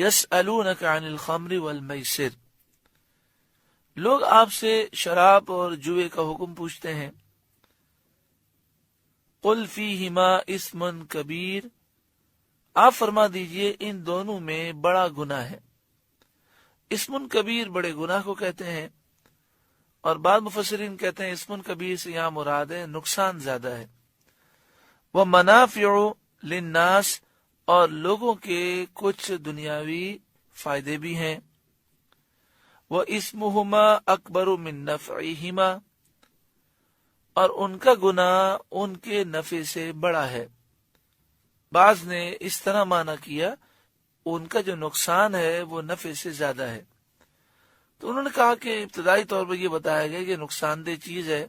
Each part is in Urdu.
یسألونک عن الخمر والمیسر، لوگ آپ سے شراب اور جوئے کا حکم پوچھتے ہیں. قل فیہما اسم کبیر، آپ فرما دیجئے ان دونوں میں بڑا گناہ ہے. اسم کبیر بڑے گناہ کو کہتے ہیں، اور بعض مفسرین کہتے ہیں اسم کبیر سے یہاں مراد ہے نقصان زیادہ ہے. وہ منافع للناس، اور لوگوں کے کچھ دنیاوی فائدے بھی ہیں. وہ اسمہما اکبر من نفعہما، اور ان کا گناہ ان کے نفع سے بڑا ہے. بعض نے اس طرح معنی کیا ان کا جو نقصان ہے وہ نفع سے زیادہ ہے. تو انہوں نے کہا کہ ابتدائی طور پر یہ بتایا گیا کہ نقصان دہ چیز ہے،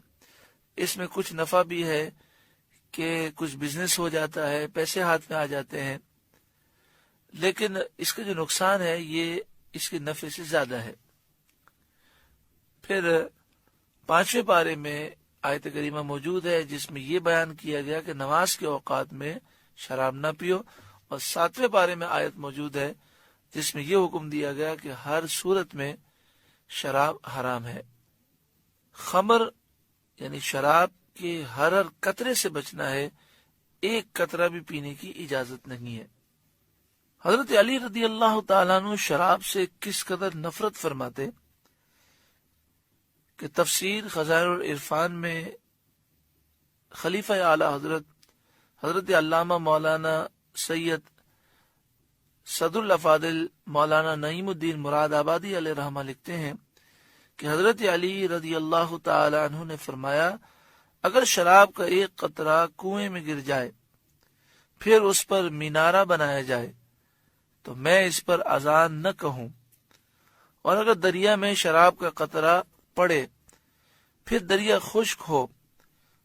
اس میں کچھ نفع بھی ہے کہ کچھ بزنس ہو جاتا ہے، پیسے ہاتھ میں آ جاتے ہیں، لیکن اس کا جو نقصان ہے یہ اس کے نفع سے زیادہ ہے. پھر 5ویں پارے میں آیت کریمہ موجود ہے جس میں یہ بیان کیا گیا کہ نماز کے اوقات میں شراب نہ پیو، اور 7ویں پارے میں آیت موجود ہے جس میں یہ حکم دیا گیا کہ ہر صورت میں شراب حرام ہے. خمر یعنی شراب کے ہر قطرے سے بچنا ہے، ایک قطرہ بھی پینے کی اجازت نہیں ہے. حضرت علی رضی اللہ تعالیٰ عنہ شراب سے کس قدر نفرت فرماتے کہ تفسیر خزائن العرفان میں خلیفہ اعلی حضرت علامہ مولانا سید صدر الافاضل مولانا نعیم الدین مراد آبادی علیہ رحمہ لکھتے ہیں کہ حضرت علی رضی اللہ تعالی عنہ نے فرمایا، اگر شراب کا ایک قطرہ کنویں میں گر جائے پھر اس پر مینارہ بنایا جائے تو میں اس پر اذان نہ کہوں، اور اگر دریا میں شراب کا قطرہ پڑے پھر دریا خشک ہو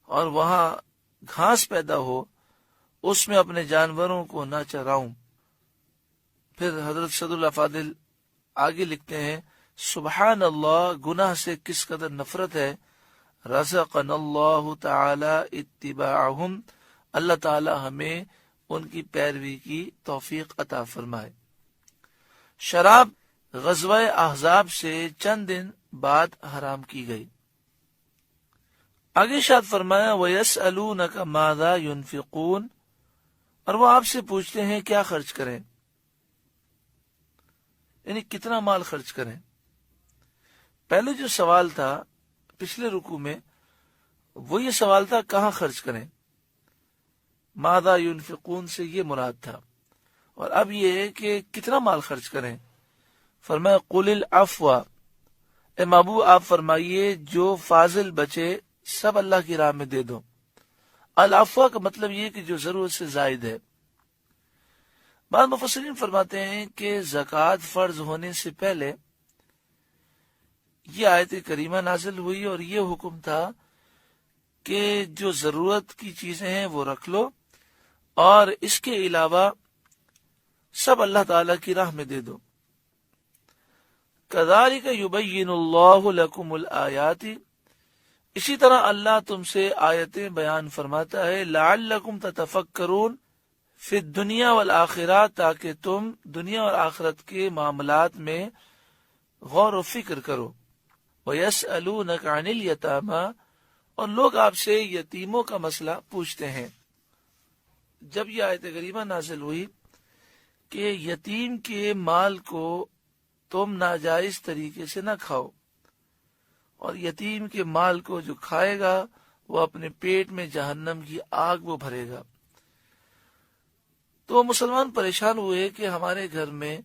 اور وہاں گھاس پیدا ہو، اس میں اپنے جانوروں کو نہ چراؤں. پھر حضرت صدر الافاضل آگے لکھتے ہیں، سبحان اللہ، گناہ سے کس قدر نفرت ہے. رزقنا اللہ تعالی اتباعہم، اللہ تعالی ہمیں ان کی پیروی کی توفیق عطا فرمائے. شراب غزوہ احزاب سے چند دن بعد حرام کی گئی. آگے ارشاد فرمایا، وَيَسْأَلُونَكَ مَاذَا يُنْفِقُونَ، اور وہ آپ سے پوچھتے ہیں کیا خرچ کریں، یعنی کتنا مال خرچ کریں. پہلے جو سوال تھا پچھلے رکوع میں وہ یہ سوال تھا کہاں خرچ کریں، ماذا ينفقون سے یہ مراد تھا، اور اب یہ ہے کہ کتنا مال خرچ کریں. فرمایا قل العفو، اے محبوب آپ فرمائیے جو فاضل بچے سب اللہ کی راہ میں دے دو. العفو کا مطلب یہ کہ جو ضرورت سے زائد ہے. بعض مفسرین فرماتے ہیں کہ زکوٰۃ فرض ہونے سے پہلے یہ آیت کریمہ نازل ہوئی اور یہ حکم تھا کہ جو ضرورت کی چیزیں ہیں وہ رکھ لو، اور اس کے علاوہ سب اللہ تعالی کی راہ میں دے دو. کذالک یبین اللہ لکم الآیات، اسی طرح اللہ تم سے آیتیں بیان فرماتا ہے، لعلکم تتفکرون فی الدنیا والآخرہ، تاکہ تم دنیا اور آخرت کے معاملات میں غور و فکر کرو. وَيَسْأَلُونَكَ عَنِ الْيَتَامَى، اور لوگ آپ سے یتیموں کا مسئلہ پوچھتے ہیں. جب یہ آیت کریمہ نازل ہوئی کہ یتیم کے مال کو تم ناجائز طریقے سے نہ کھاؤ، اور یتیم کے مال کو جو کھائے گا وہ اپنے پیٹ میں جہنم کی آگ وہ بھرے گا، تو مسلمان پریشان ہوئے کہ ہمارے گھر میں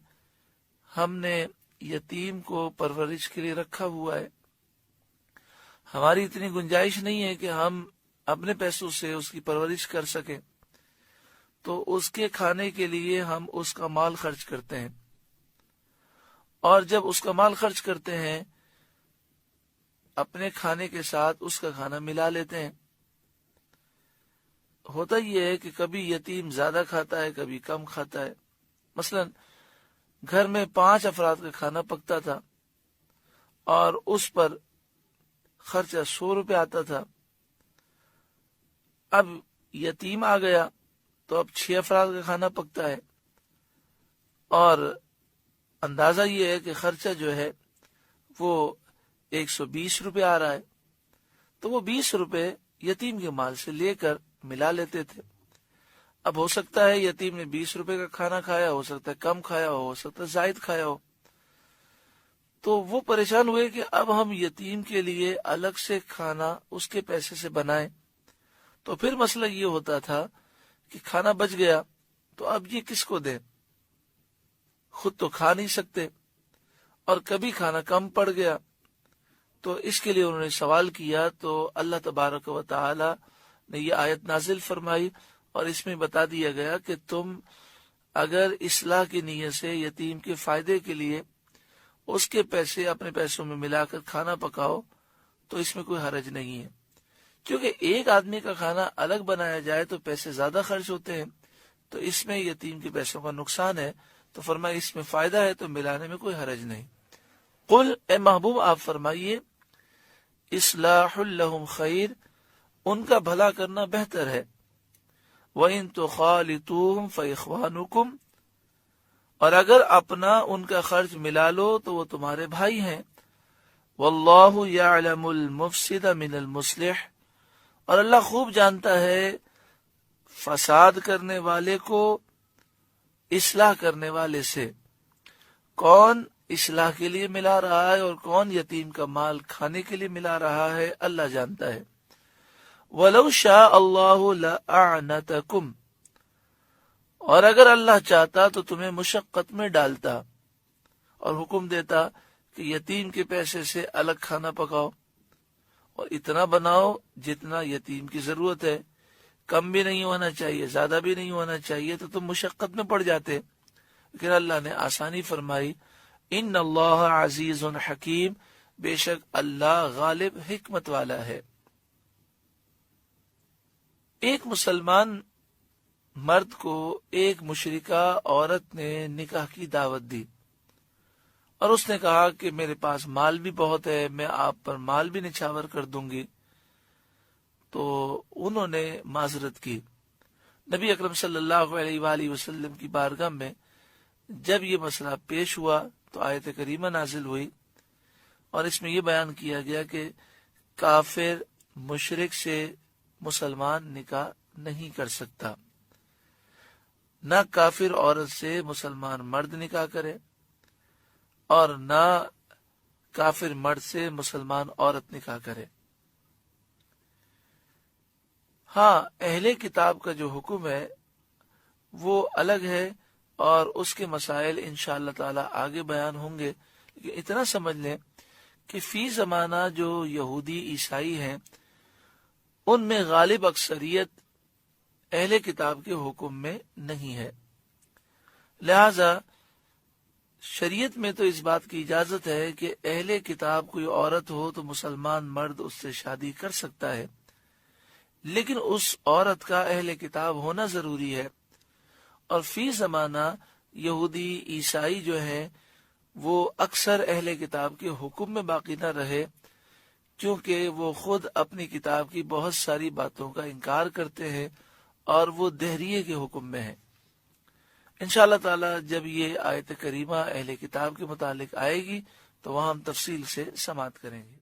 ہم نے یتیم کو پرورش کے لیے رکھا ہوا ہے، ہماری اتنی گنجائش نہیں ہے کہ ہم اپنے پیسوں سے اس کی پرورش کر سکیں، تو اس کے کھانے کے لیے ہم اس کا مال خرچ کرتے ہیں، اور جب اس کا مال خرچ کرتے ہیں اپنے کھانے کے ساتھ اس کا کھانا ملا لیتے ہیں. ہوتا یہ ہے کہ کبھی یتیم زیادہ کھاتا ہے کبھی کم کھاتا ہے. مثلا گھر میں 5 افراد کا کھانا پکتا تھا اور اس پر خرچہ 100 روپے آتا تھا. اب یتیم آ گیا تو اب 6 افراد کا کھانا پکتا ہے اور اندازہ یہ ہے کہ خرچہ جو ہے وہ 120 روپے آ رہا ہے، تو وہ 20 روپے یتیم کے مال سے لے کر ملا لیتے تھے۔ اب ہو سکتا ہے یتیم نے 20 روپے کا کھانا کھایا، ہو سکتا ہے کم کھایا ہو سکتا ہے زائد کھایا ہو، تو وہ پریشان ہوئے کہ اب ہم یتیم کے لیے الگ سے کھانا اس کے پیسے سے بنائیں۔ تو پھر مسئلہ یہ ہوتا تھا کہ کھانا بچ گیا تو اب یہ کس کو دیں، خود تو کھا نہیں سکتے، اور کبھی کھانا کم پڑ گیا، تو اس کے لیے انہوں نے سوال کیا، تو اللہ تبارک و تعالی نے یہ آیت نازل فرمائی اور اس میں بتا دیا گیا کہ تم اگر اصلاح کی نیت سے یتیم کے فائدے کے لیے اس کے پیسے اپنے پیسوں میں ملا کر کھانا پکاؤ تو اس میں کوئی حرج نہیں ہے، کیونکہ ایک آدمی کا کھانا الگ بنایا جائے تو پیسے زیادہ خرچ ہوتے ہیں، تو اس میں یتیم کے پیسوں کا نقصان ہے، تو فرمایا اس میں فائدہ ہے تو ملانے میں کوئی حرج نہیں۔ قل، اے محبوب آپ فرمائیے، اصلاح لہم خیر، ان کا بھلا کرنا بہتر ہے، وَإِن تُخَالِطُوهُمْ فَإِخْوَانُكُمْ، اور اگر اپنا ان کا خرچ ملا لو تو وہ تمہارے بھائی ہیں، وَاللَّهُ يَعْلَمُ الْمُفْسِدَ مِنَ الْمُصْلِحِ، اور اللہ خوب جانتا ہے فساد کرنے والے کو اصلاح کرنے والے سے، کون اصلاح کے لیے ملا رہا ہے اور کون یتیم کا مال کھانے کے لیے ملا رہا ہے، اللہ جانتا ہے۔ وَلَوْ شَاءَ اللَّهُ لَأَعْنَتَكُمْ، اور اگر اللہ چاہتا تو تمہیں مشقت میں ڈالتا اور حکم دیتا کہ یتیم کے پیسے سے الگ کھانا پکاؤ اور اتنا بناؤ جتنا یتیم کی ضرورت ہے، کم بھی نہیں ہونا چاہیے زیادہ بھی نہیں ہونا چاہیے، تو تم مشقت میں پڑ جاتے، لیکن اللہ نے آسانی فرمائی۔ ان اللہ عزیز حکیم، بے شک اللہ غالب حکمت والا ہے۔ ایک مسلمان مرد کو ایک مشرکہ عورت نے نکاح کی دعوت دی اور اس نے کہا کہ میرے پاس مال بھی بہت ہے، میں آپ پر مال بھی نچھاور کر دوں گی، تو انہوں نے معذرت کی۔ نبی اکرم صلی اللہ علیہ وآلہ وسلم کی بارگاہ میں جب یہ مسئلہ پیش ہوا تو آیت کریمہ نازل ہوئی اور اس میں یہ بیان کیا گیا کہ کافر مشرک سے مسلمان نکاح نہیں کر سکتا، نہ کافر عورت سے مسلمان مرد نکاح کرے اور نہ کافر مرد سے مسلمان عورت نکاح کرے۔ ہاں، اہل کتاب کا جو حکم ہے وہ الگ ہے اور اس کے مسائل انشاءاللہ تعالی آگے بیان ہوں گے، لیکن اتنا سمجھ لیں کہ فی زمانہ جو یہودی عیسائی ہیں ان میں غالب اکثریت اہل کتاب کے حکم میں نہیں ہے، لہذا شریعت میں تو اس بات کی اجازت ہے کہ اہل کتاب کوئی عورت ہو تو مسلمان مرد اس سے شادی کر سکتا ہے، لیکن اس عورت کا اہل کتاب ہونا ضروری ہے، اور فی زمانہ یہودی عیسائی جو ہیں وہ اکثر اہل کتاب کے حکم میں باقی نہ رہے، کیونکہ وہ خود اپنی کتاب کی بہت ساری باتوں کا انکار کرتے ہیں اور وہ دہریے کے حکم میں ہیں۔ انشاءاللہ تعالی جب یہ آیت کریمہ اہل کتاب کے متعلق آئے گی تو وہاں ہم تفصیل سے سماعت کریں گے۔